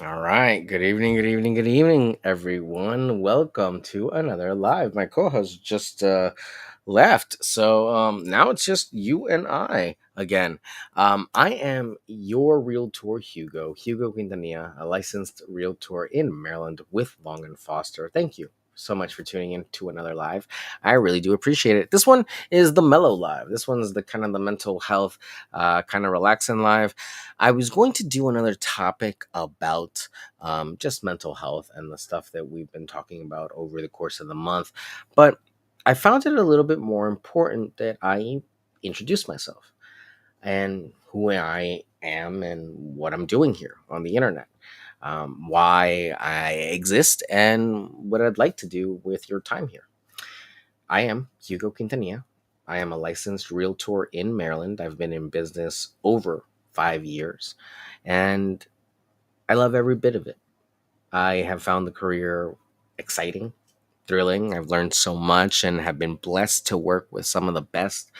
All right. Good evening. Good evening. Good evening, everyone. Welcome to another live. My co-host just left, so now it's just you and I again. I am your realtor, Hugo Quintanilla, a licensed realtor in Maryland with Long and Foster. Thank you so much for tuning in to another live. I really do appreciate it. This one is the mellow live. This one's the kind of the mental health, kind of relaxing live. I was going to do another topic about just mental health and the stuff that we've been talking about over the course of the month, but I found it a little bit more important that I introduce myself and who I am and what I'm doing here on the internet, why I exist, and what I'd like to do with your time here. I am Hugo Quintanilla. I am a licensed realtor in Maryland. I've been in business over 5 years, and I love every bit of it. I have found the career exciting, thrilling. I've learned so much and have been blessed to work with some of the best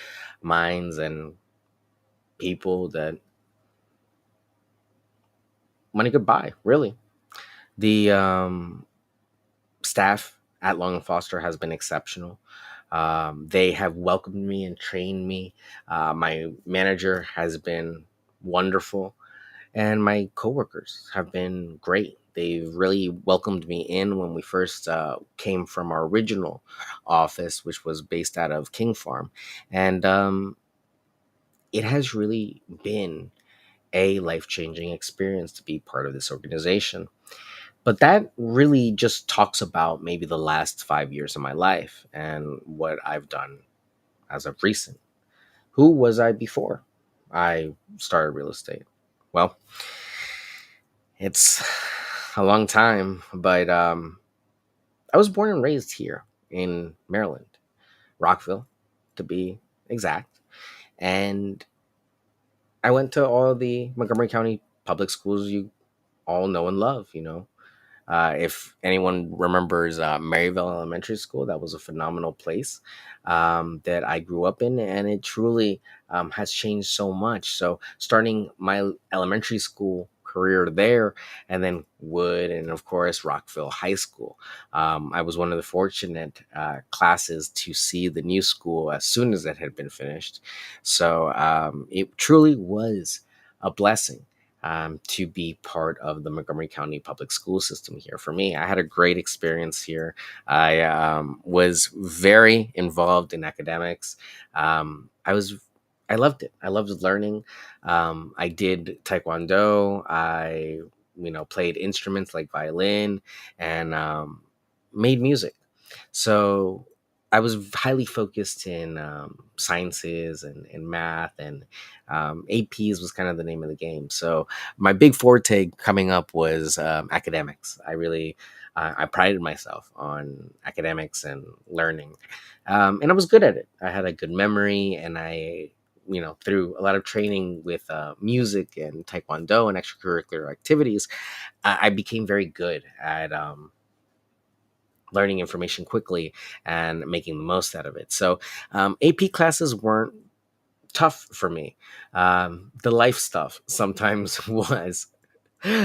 minds and people that money could buy, really. The staff at Long and Foster has been exceptional. They have welcomed me and trained me. My manager has been wonderful, and my coworkers have been great. They've really welcomed me in when we first came from our original office, which was based out of King Farm, and it has really been a life changing experience to be part of this organization. But that really just talks about maybe the last 5 years of my life and what I've done as of recent. Who was I before I started real estate? Well, it's a long time, but I was born and raised here in Maryland, Rockville, to be exact. And I went to all the Montgomery County public schools you all know and love, you know. If anyone remembers Maryville Elementary School, that was a phenomenal place that I grew up in, and it truly has changed so much. So, starting my elementary school career there, and then Wood, and of course Rockville High School. I was one of the fortunate classes to see the new school as soon as it had been finished. So, it truly was a blessing to be part of the Montgomery County public school system here. For me, I had a great experience here. I was very involved in academics. I loved it. I loved learning. I did taekwondo. I played instruments like violin and made music. So I was highly focused in sciences and math, and APs was kind of the name of the game. So my big forte coming up was academics. I prided myself on academics and learning, and I was good at it. I had a good memory, and through a lot of training with music and taekwondo and extracurricular activities, I became very good at learning information quickly and making the most out of it. So AP classes weren't tough for me. The life stuff sometimes was.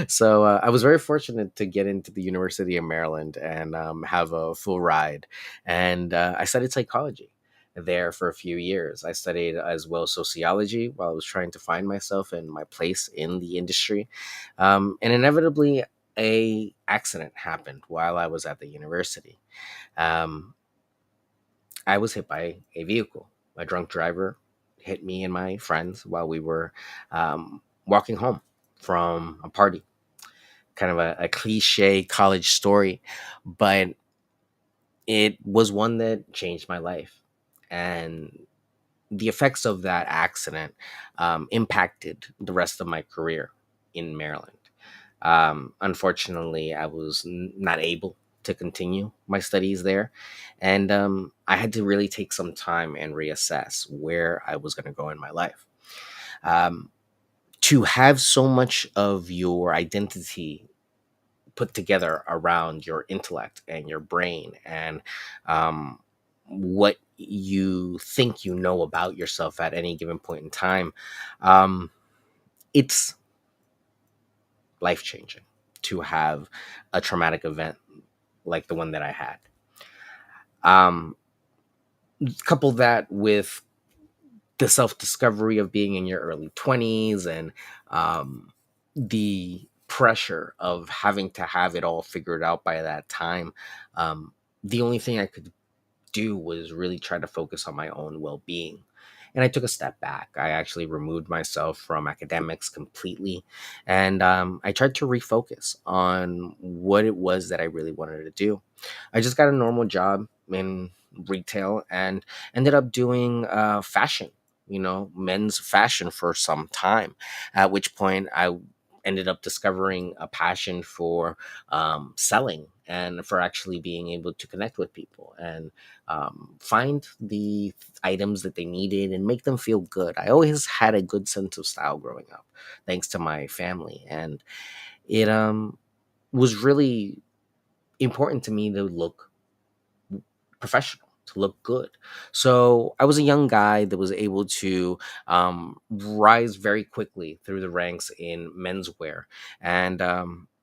So I was very fortunate to get into the University of Maryland and have a full ride. And I studied psychology there for a few years. I studied as well sociology while I was trying to find myself and my place in the industry. And inevitably, a accident happened while I was at the university. Um, I was hit by a vehicle. A drunk driver hit me and my friends while we were walking home from a party. Kind of a cliche college story, but it was one that changed my life. And the effects of that accident impacted the rest of my career in Maryland. Unfortunately, I was not able to continue my studies there, and I had to really take some time and reassess where I was going to go in my life. Um, to have so much of your identity put together around your intellect and your brain and what you think you know about yourself at any given point in time, um, it's life changing to have a traumatic event like the one that I had. Um, Couple that with the self discovery of being in your early 20s and um, the pressure of having to have it all figured out by that time. Um, the only thing I could do was really try to focus on my own well being. And I took a step back. I actually removed myself from academics completely. And I tried to refocus on what it was that I really wanted to do. I just got a normal job in retail and ended up doing fashion, men's fashion for some time. At which point I ended up discovering a passion for selling and for actually being able to connect with people and find the items that they needed and make them feel good. I always had a good sense of style growing up, thanks to my family, and it was really important to me to look professional, to look good. So I was a young guy that was able to rise very quickly through the ranks in menswear, and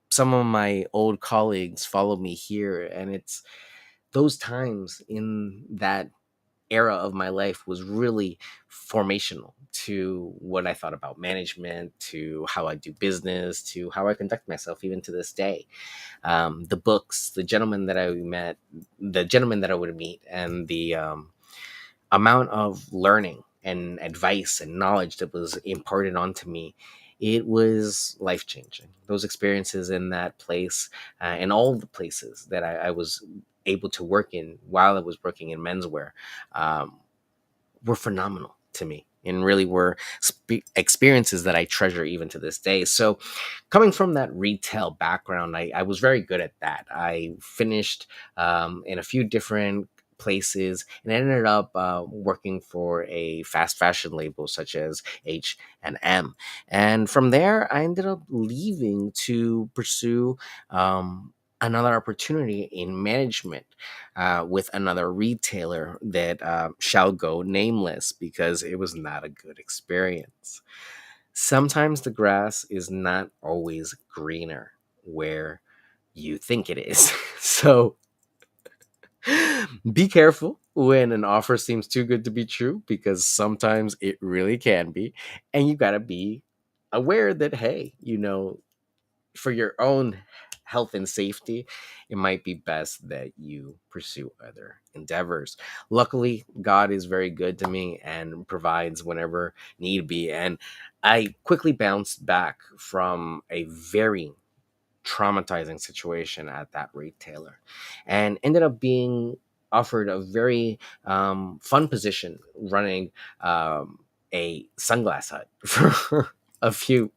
some of my old colleagues followed me here, and it's those times in that era of my life was really formational to what I thought about management, to how I do business, to how I conduct myself even to this day. The books, the gentleman that I would meet, and the amount of learning and advice and knowledge that was imparted onto me, it was life changing. Those experiences in that place and all the places that I was able to work in while I was working in menswear um, were phenomenal to me and really were experiences that I treasure even to this day. So, coming from that retail background, I was very good at that. I finished in a few different places and I ended up working for a fast fashion label such as H&M. And from there, I ended up leaving to pursue another opportunity in management with another retailer that shall go nameless because it was not a good experience. Sometimes the grass is not always greener where you think it is. So be careful when an offer seems too good to be true because sometimes it really can be. And you got to be aware that, hey, for your own health and safety, it might be best that you pursue other endeavors. Luckily, God is very good to me and provides whenever need be. And I quickly bounced back from a very traumatizing situation at that retailer and ended up being offered a very fun position running um, a sunglass hut for a few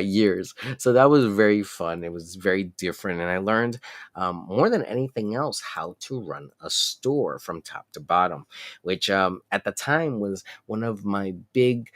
years. So that was very fun. It was very different. And I learned more than anything else how to run a store from top to bottom, which at the time was one of my big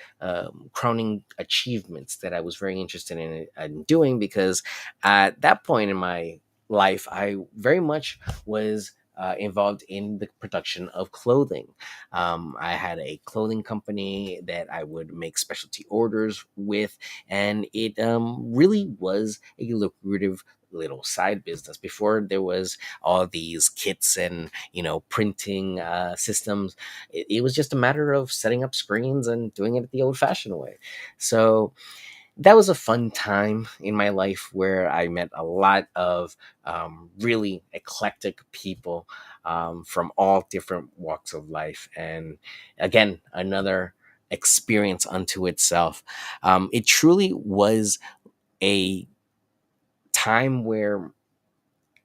crowning achievements that I was very interested in doing because at that point in my life, I very much was involved in the production of clothing. I had a clothing company that I would make specialty orders with, and it really was a lucrative little side business before there was all these kits and printing systems. It was just a matter of setting up screens and doing it the old fashioned way. So that was a fun time in my life where I met a lot of really eclectic people from all different walks of life. And again, another experience unto itself. It truly was a time where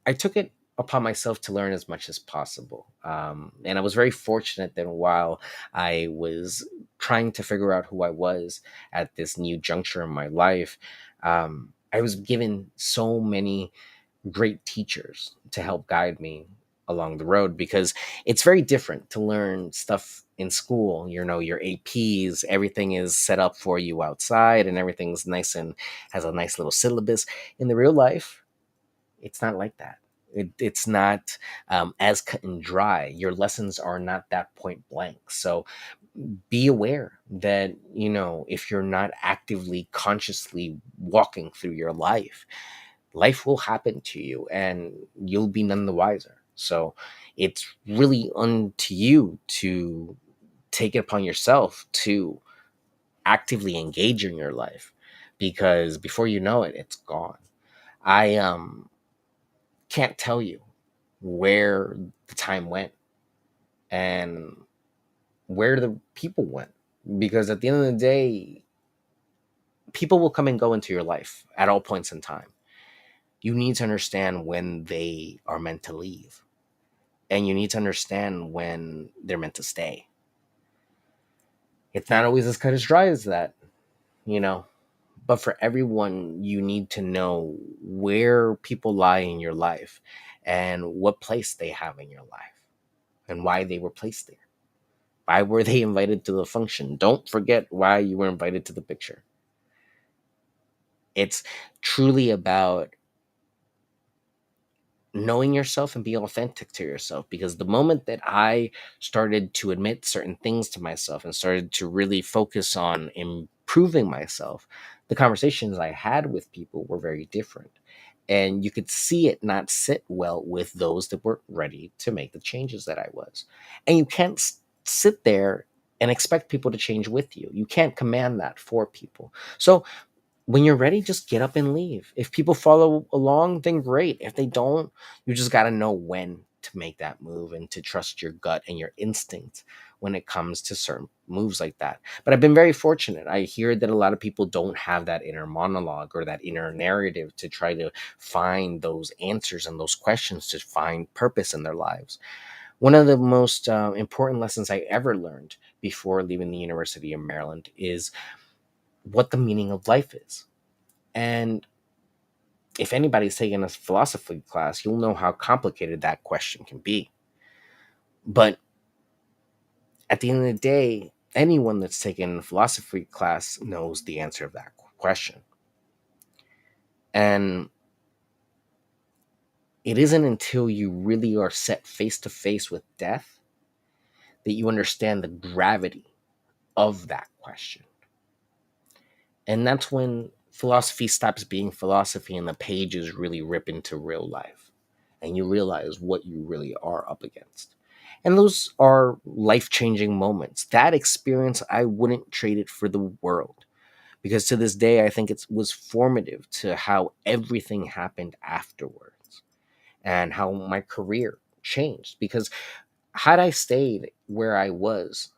I took it upon myself to learn as much as possible. And I was very fortunate that while I was trying to figure out who I was at this new juncture in my life, I was given so many great teachers to help guide me along the road because it's very different to learn stuff in school. Your APs, everything is set up for you outside and everything's nice and has a nice little syllabus. In the real life, it's not like that. It's not as cut and dry. Your lessons are not that point blank. So be aware that, if you're not actively, consciously walking through your life, Life will happen to you and you'll be none the wiser. So it's really unto you to take it upon yourself to actively engage in your life, because before you know it, it's gone. I can't tell you where the time went and where the people went, because at the end of the day, people will come and go into your life at all points in time. You need to understand when they are meant to leave, and you need to understand when they're meant to stay. It's not always as cut as dry as that, you know. But for everyone, you need to know where people lie in your life and what place they have in your life and why they were placed there. Why were they invited to the function? Don't forget why you were invited to the picture. It's truly about knowing yourself and be authentic to yourself, because the moment that I started to admit certain things to myself and started to really focus on improving myself, the conversations I had with people were very different, and you could see it not sit well with those that weren't ready to make the changes that I was. And you can't sit there and expect people to change with you. You can't command that for people. So when you're ready, just get up and leave. If people follow along, then great. If they don't, you just got to know when to make that move and to trust your gut and your instinct when it comes to certain moves like that. But I've been very fortunate. I hear that a lot of people don't have that inner monologue or that inner narrative to try to find those answers and those questions to find purpose in their lives. One of the most important lessons I ever learned before leaving the University of Maryland is what the meaning of life is. And if anybody's taken a philosophy class, you'll know how complicated that question can be. But at the end of the day, anyone that's taken a philosophy class knows the answer of that question. And it isn't until you really are set face to face with death that you understand the gravity of that question. And that's when philosophy stops being philosophy and the pages really rip into real life. And you realize what you really are up against. And those are life changing moments. That experience, I wouldn't trade it for the world. Because to this day, I think it was formative to how everything happened afterwards and how my career changed. Because had I stayed where I was,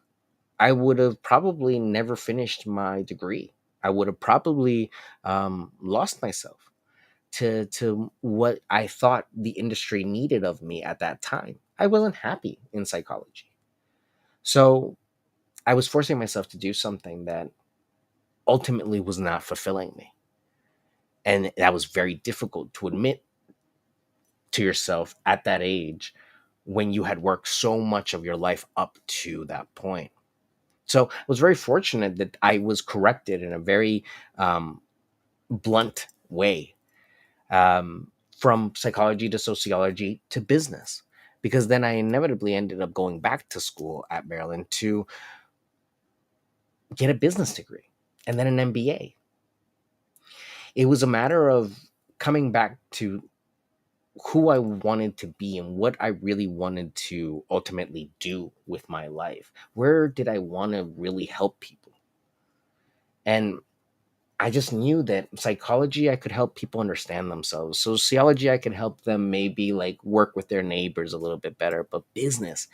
I would have probably never finished my degree. I would have probably lost myself to what I thought the industry needed of me at that time. I wasn't happy in psychology. So I was forcing myself to do something that ultimately was not fulfilling me. And that was very difficult to admit to yourself at that age when you had worked so much of your life up to that point. So I was very fortunate that I was corrected in a very blunt way, from psychology to sociology to business, because then I inevitably ended up going back to school at Maryland to get a business degree and then an MBA. It was a matter of coming back to who I wanted to be and what I really wanted to ultimately do with my life. Where did I want to really help people? And I just knew that psychology, I could help people understand themselves. Sociology, I could help them maybe like work with their neighbors a little bit better. But business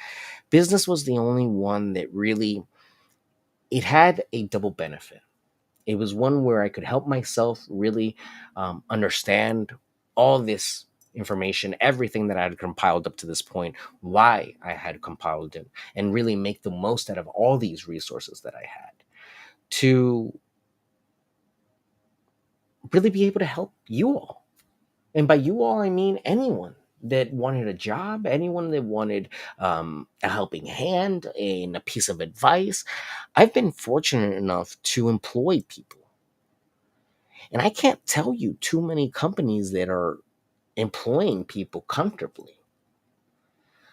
was the only one that really, it had a double benefit. It was one where I could help myself really understand all this information, everything that I had compiled up to this point, why I had compiled it, and really make the most out of all these resources that I had to really be able to help you all. And by you all, I mean anyone that wanted a job, anyone that wanted a helping hand and a piece of advice. I've been fortunate enough to employ people. And I can't tell you too many companies that are employing people comfortably.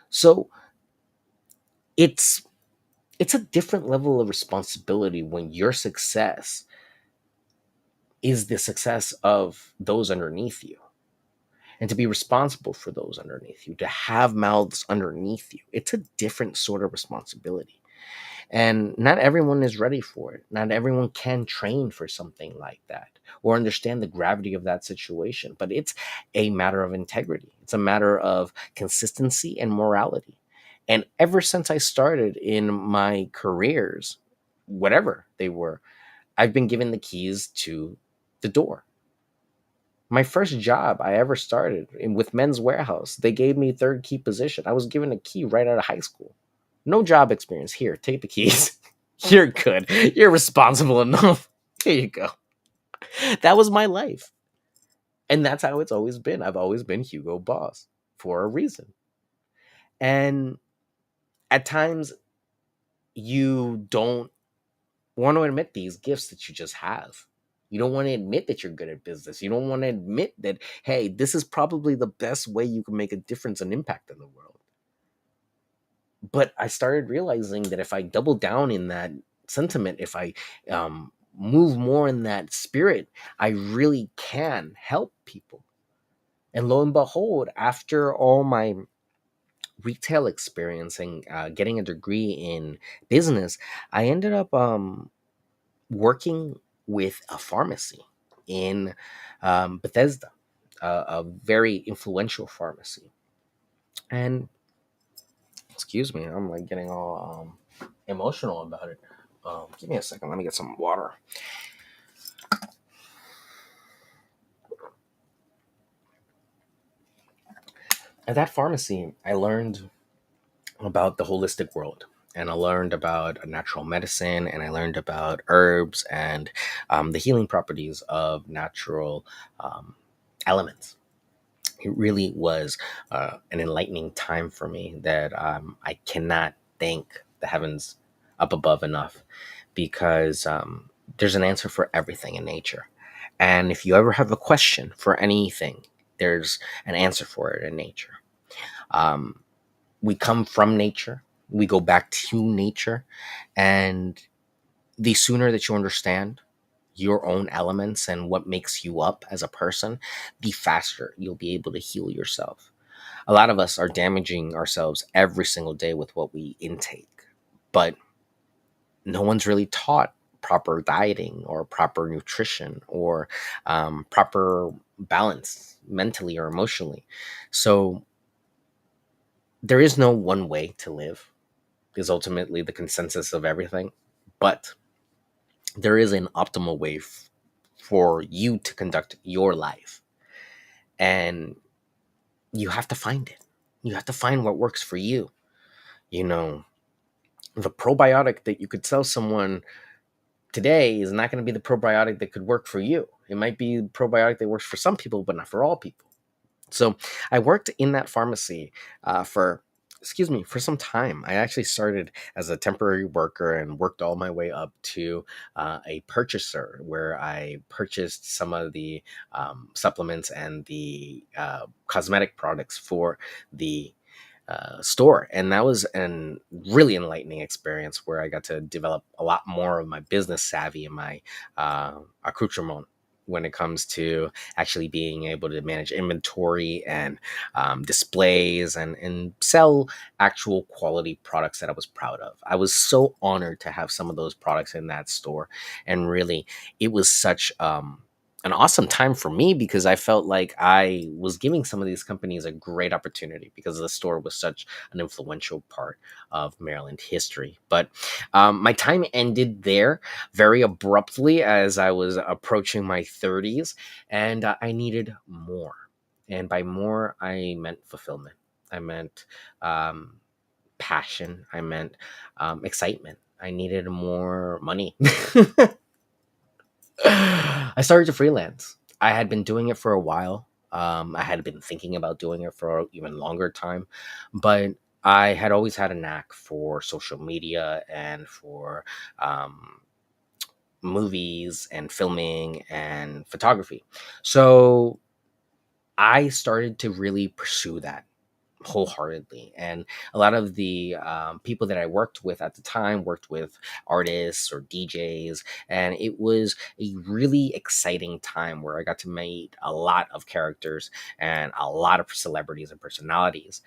So it's it's a different level of responsibility when your success is the success of those underneath you. and to be responsible for those underneath you, to have mouths underneath you. It's a different sort of responsibility. And not everyone is ready for it. Not everyone can train for something like that or understand the gravity of that situation. But it's a matter of integrity, it's a matter of consistency and morality. And ever since I started in my careers, whatever they were, I've been given the keys to the door. My first job I ever started with Men's Warehouse, they gave me third key position. I was given a key right out of high school. No job experience. Here, take the keys. You're good. You're responsible enough. Here you go. That was my life. And that's how it's always been. I've always been Hugo Boss for a reason. And at times, you don't want to admit these gifts that you just have. You don't want to admit that you're good at business. You don't want to admit that, hey, this is probably the best way you can make a difference and impact in the world. But I started realizing that if I double down in that sentiment, if I move more in that spirit, I really can help people. And lo and behold, after all my retail experience and getting a degree in business, I ended up working with a pharmacy in Bethesda, a very influential pharmacy. And excuse me, I'm like getting all emotional about it. Give me a second. Let me get some water. At that pharmacy, I learned about the holistic world. And I learned about natural medicine, and I learned about herbs and the healing properties of natural um, elements. It really was an enlightening time for me that I cannot thank the heavens up above enough, because there's an answer for everything in nature. And if you ever have a question for anything, there's an answer for it in nature. Um, we come from nature, we go back to nature, and the sooner that you understand your own elements and what makes you up as a person, the faster you'll be able to heal yourself. A lot of us are damaging ourselves every single day with what we intake, but no one's really taught proper dieting or proper nutrition or proper balance mentally or emotionally. So there is no one way to live, is ultimately the consensus of everything. But there is an optimal way for you to conduct your life. And you have to find it. You have to find what works for you. You know, the probiotic that you could sell someone today is not going to be the probiotic that could work for you. It might be the probiotic that works for some people, but not for all people. So I worked in that pharmacy for, excuse me, for some time. I actually started as a temporary worker and worked all my way up to a purchaser, where I purchased some of the supplements and the cosmetic products for the store. And that was an really enlightening experience where I got to develop a lot more of my business savvy and my accoutrement when it comes to actually being able to manage inventory and displays and sell actual quality products that I was proud of. I was so honored to have some of those products in that store. And really, it was such an awesome time for me, because I felt like I was giving some of these companies a great opportunity, because the store was such an influential part of Maryland history. But my time ended there very abruptly as I was approaching my 30s, and I needed more. And by more, I meant fulfillment. I meant passion. I meant excitement. I needed more money. I started to freelance. I had been doing it for a while. I had been thinking about doing it for an even longer time, but I had always had a knack for social media and for movies and filming and photography. So I started to really pursue that wholeheartedly. And a lot of the people that I worked with at the time worked with artists or DJs, and it was a really exciting time where I got to meet a lot of characters and a lot of celebrities and personalities.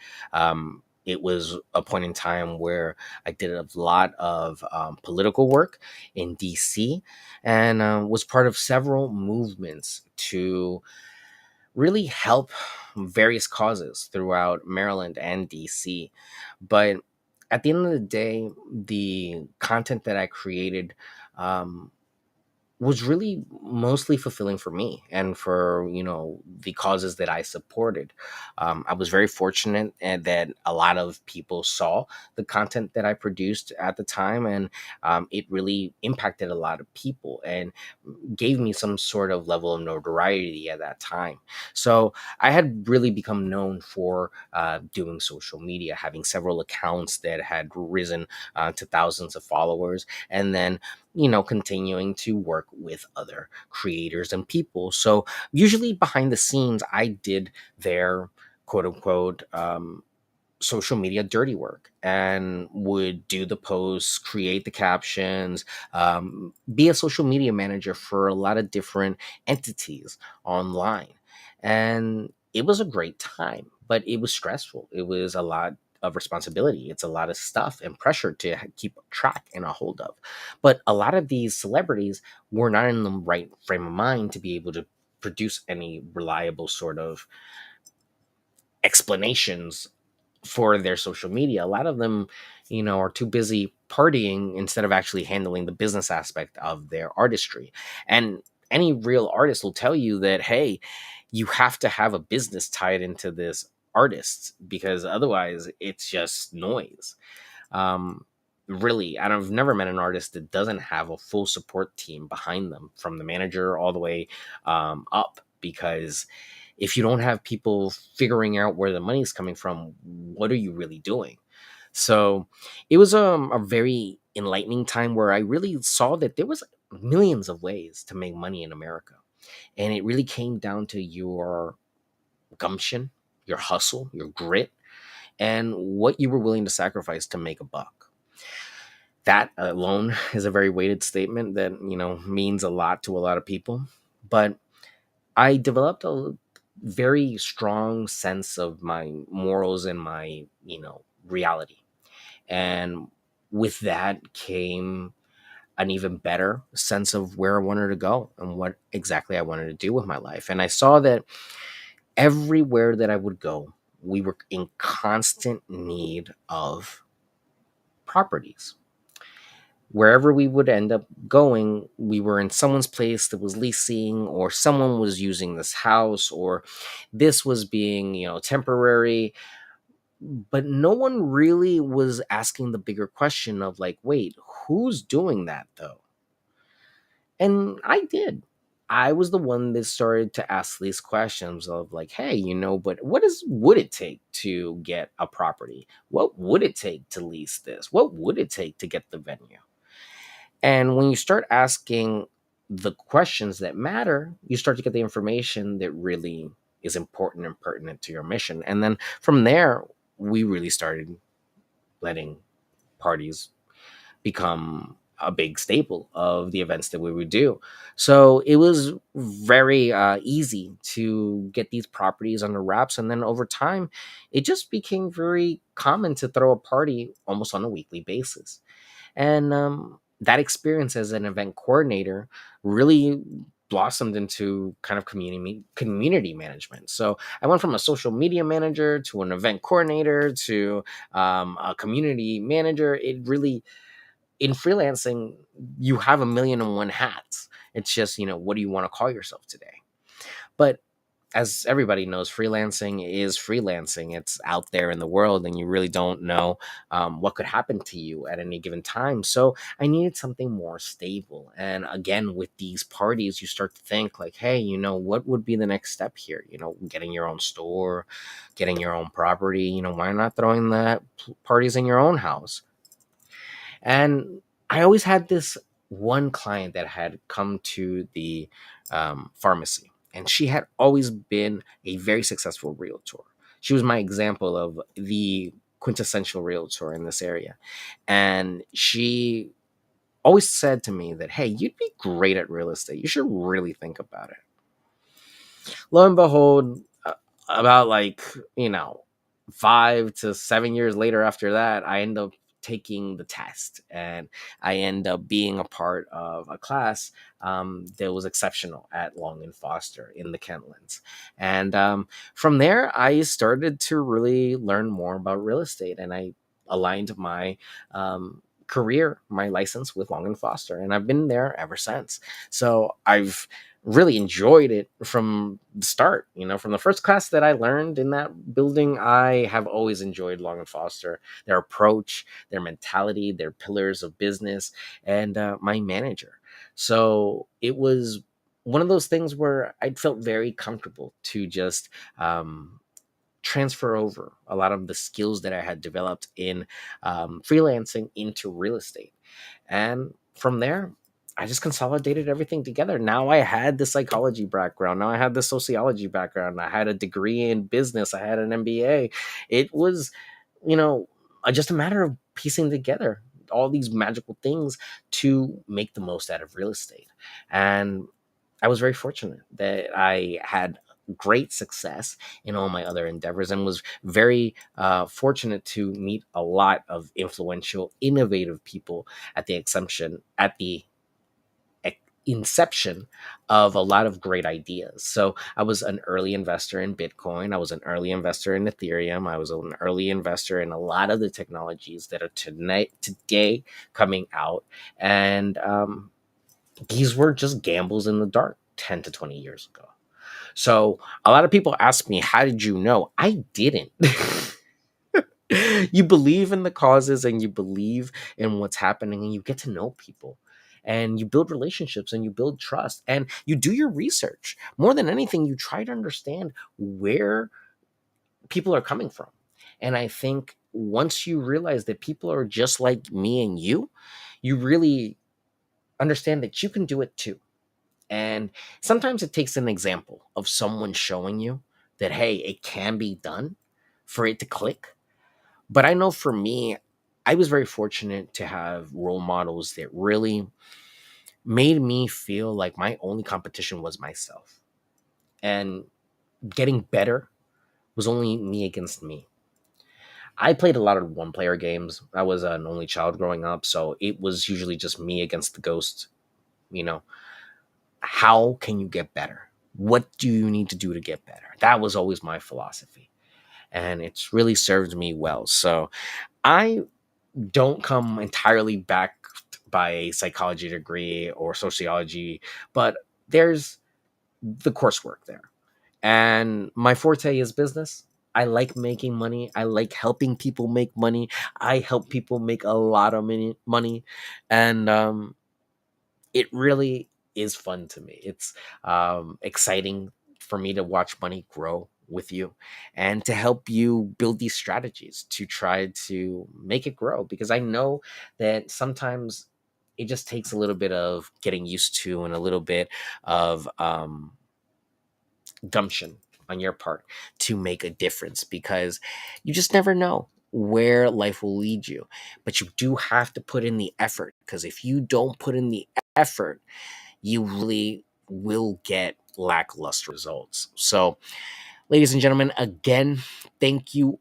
It was a point in time where I did a lot of political work in DC, and was part of several movements to really help various causes throughout Maryland and DC. But at the end of the day, the content that I created um, was really mostly fulfilling for me and for the causes that I supported. I was very fortunate and that a lot of people saw the content that I produced at the time, and it really impacted a lot of people and gave me some sort of level of notoriety at that time. So I had really become known for doing social media, having several accounts that had risen to thousands of followers, and then continuing to work with other creators and people. So usually behind the scenes, I did their quote unquote social media dirty work and would do the posts, create the captions, be a social media manager for a lot of different entities online. And it was a great time, but it was stressful. It was a lot of responsibility. It's a lot of stuff and pressure to keep track and a hold of. But a lot of these celebrities were not in the right frame of mind to be able to produce any reliable sort of explanations for their social media. A lot of them, are too busy partying instead of actually handling the business aspect of their artistry. And any real artist will tell you that, hey, you have to have a business tied into this artist because otherwise it's just noise. Um, really, I've never met an artist that doesn't have a full support team behind them, from the manager all the way up. Because if you don't have people figuring out where the money's coming from, what are you really doing? So it was a very enlightening time where I really saw that there was millions of ways to make money in America, and it really came down to your gumption, your hustle, your grit, and what you were willing to sacrifice to make a buck. That alone is a very weighted statement that means a lot to a lot of people. But I developed a very strong sense of my morals and my reality, and with that came an even better sense of where I wanted to go and what exactly I wanted to do with my life. And I saw that everywhere that I would go, we were in constant need of properties. Wherever we would end up going, we were in someone's place that was leasing, or someone was using this house, or this was being, temporary. But no one really was asking the bigger question of, like, wait, who's doing that though? And I did. I was the one that started to ask these questions of, like, hey, but would it take to get a property? What would it take to lease this? What would it take to get the venue? And when you start asking the questions that matter, you start to get the information that really is important and pertinent to your mission. And then from there, we really started letting parties become a big staple of the events that we would do. So it was very easy to get these properties under wraps. And then over time, it just became very common to throw a party almost on a weekly basis. And that experience as an event coordinator really blossomed into kind of community management. So I went from a social media manager to an event coordinator to a community manager. It really, in freelancing, you have a million and one hats. It's just, what do you want to call yourself today? But as everybody knows, freelancing is freelancing. It's out there in the world, and you really don't know what could happen to you at any given time. So I needed something more stable. And again, with these parties, you start to think, like, hey, what would be the next step here? Getting your own store, getting your own property. Why not throwing that parties in your own house? And I always had this one client that had come to the pharmacy, and she had always been a very successful realtor. She was my example of the quintessential realtor in this area. And she always said to me that, hey, you'd be great at real estate. You should really think about it. Lo and behold, about like, you know, 5 to 7 years later after that, I end up taking the test and I end up being a part of a class that was exceptional at Long and Foster in the Kentlands. And from there, I started to really learn more about real estate, and I aligned my career, my license with Long and Foster, and I've been there ever since. So I've really enjoyed it from the start. You know, from the first class that I learned in that building, I have always enjoyed Long and Foster, their approach, their mentality, their pillars of business, and my manager. So it was one of those things where I felt very comfortable to just transfer over a lot of the skills that I had developed in freelancing into real estate. And from there, I just consolidated everything together. Now I had the psychology background. Now I had the sociology background. I had a degree in business. I had an MBA. It was, you know, just a matter of piecing together all these magical things to make the most out of real estate. And I was very fortunate that I had great success in all my other endeavors, and was very fortunate to meet a lot of influential, innovative people at the exemption at the inception of a lot of great ideas. So I was an early investor in Bitcoin. I was an early investor in Ethereum. I was an early investor in a lot of the technologies that are today coming out. And these were just gambles in the dark 10 to 20 years ago. So a lot of people ask me, how did you know? I didn't. You believe in the causes and you believe in what's happening, and you get to know people and you build relationships and you build trust and you do your research. More than anything, you try to understand where people are coming from. And I think once you realize that people are just like me and you really understand that you can do it too. And sometimes it takes an example of someone showing you that, hey, it can be done for it to click. But I know for me, I was very fortunate to have role models that really made me feel like my only competition was myself. And getting better was only me against me. I played a lot of one player games. I was an only child growing up, so it was usually just me against the ghost. You know, how can you get better? What do you need to do to get better? That was always my philosophy. And it's really served me well. So I don't come entirely backed by a psychology degree or sociology, but there's the coursework there. And my forte is business. I like making money. I like helping people make money. I help people make a lot of money. And it really is fun to me. It's exciting for me to watch money grow with you and to help you build these strategies to try to make it grow, because I know that sometimes it just takes a little bit of getting used to and a little bit of gumption on your part to make a difference, because you just never know where life will lead you. But you do have to put in the effort, because if you don't put in the effort, you really will get lackluster results. So, ladies and gentlemen, again, thank you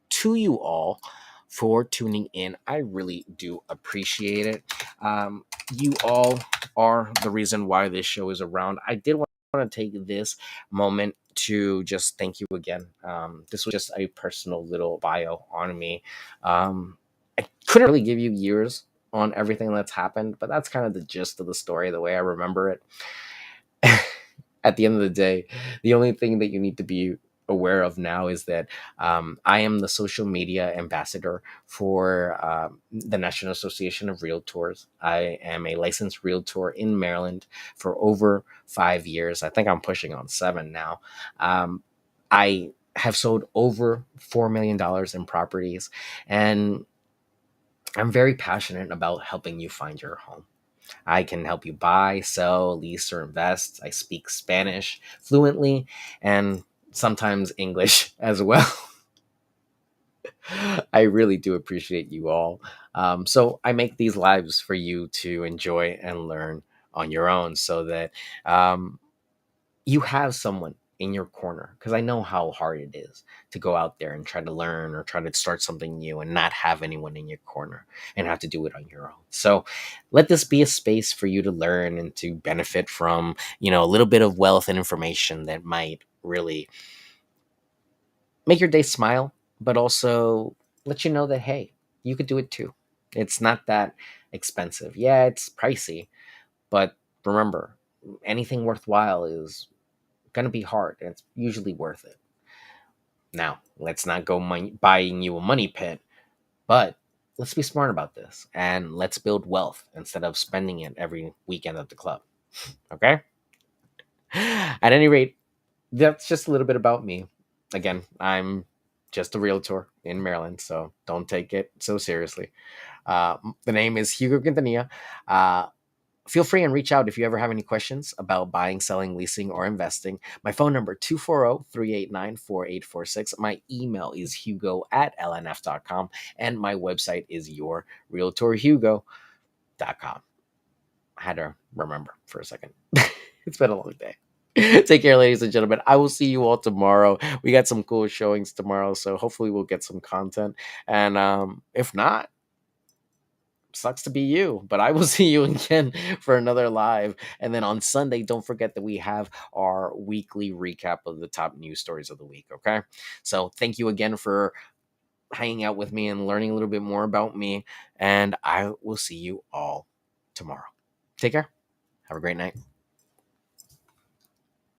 to you all for tuning in. I really do appreciate it. You all are the reason why this show is around. I did want to take this moment to just thank you again. This was just a personal little bio on me. I couldn't really give you years on everything that's happened, but that's kind of the gist of the story, the way I remember it. At the end of the day, the only thing that you need to be aware of now is that I am the social media ambassador for the National Association of Realtors. I am a licensed realtor in Maryland for over 5 years. I think I'm pushing on 7 now. I have sold over $4 million in properties, and I'm very passionate about helping you find your home. I can help you buy, sell, lease, or invest. I speak Spanish fluently and sometimes English as well. I really do appreciate you all. So I make these lives for you to enjoy and learn on your own so that um, you have someone in your corner, because I know how hard it is to go out there and try to learn or try to start something new and not have anyone in your corner and have to do it on your own. So let this be a space for you to learn and to benefit from, a little bit of wealth and information that might really make your day smile, but also let you know that, hey, you could do it too. It's not that expensive. Yeah, it's pricey, but remember, anything worthwhile is going to be hard, and it's usually worth it. Now, let's not go buying you a money pit, but let's be smart about this and let's build wealth instead of spending it every weekend at the club. Okay? At any rate, that's just a little bit about me. Again, I'm just a realtor in Maryland, so don't take it so seriously. The name is Hugo Quintanilla. Uh, Feel free and reach out if you ever have any questions about buying, selling, leasing, or investing. My phone number, 240-389-4846. My email is hugo@lnf.com. And my website is yourrealtorhugo.com. I had to remember for a second. It's been a long day. Take care, ladies and gentlemen. I will see you all tomorrow. We got some cool showings tomorrow, so hopefully we'll get some content. And if not, sucks to be you, but I will see you again for another live. And then on Sunday, don't forget that we have our weekly recap of the top news stories of the week. Okay. So thank you again for hanging out with me and learning a little bit more about me. And I will see you all tomorrow. Take care. Have a great night.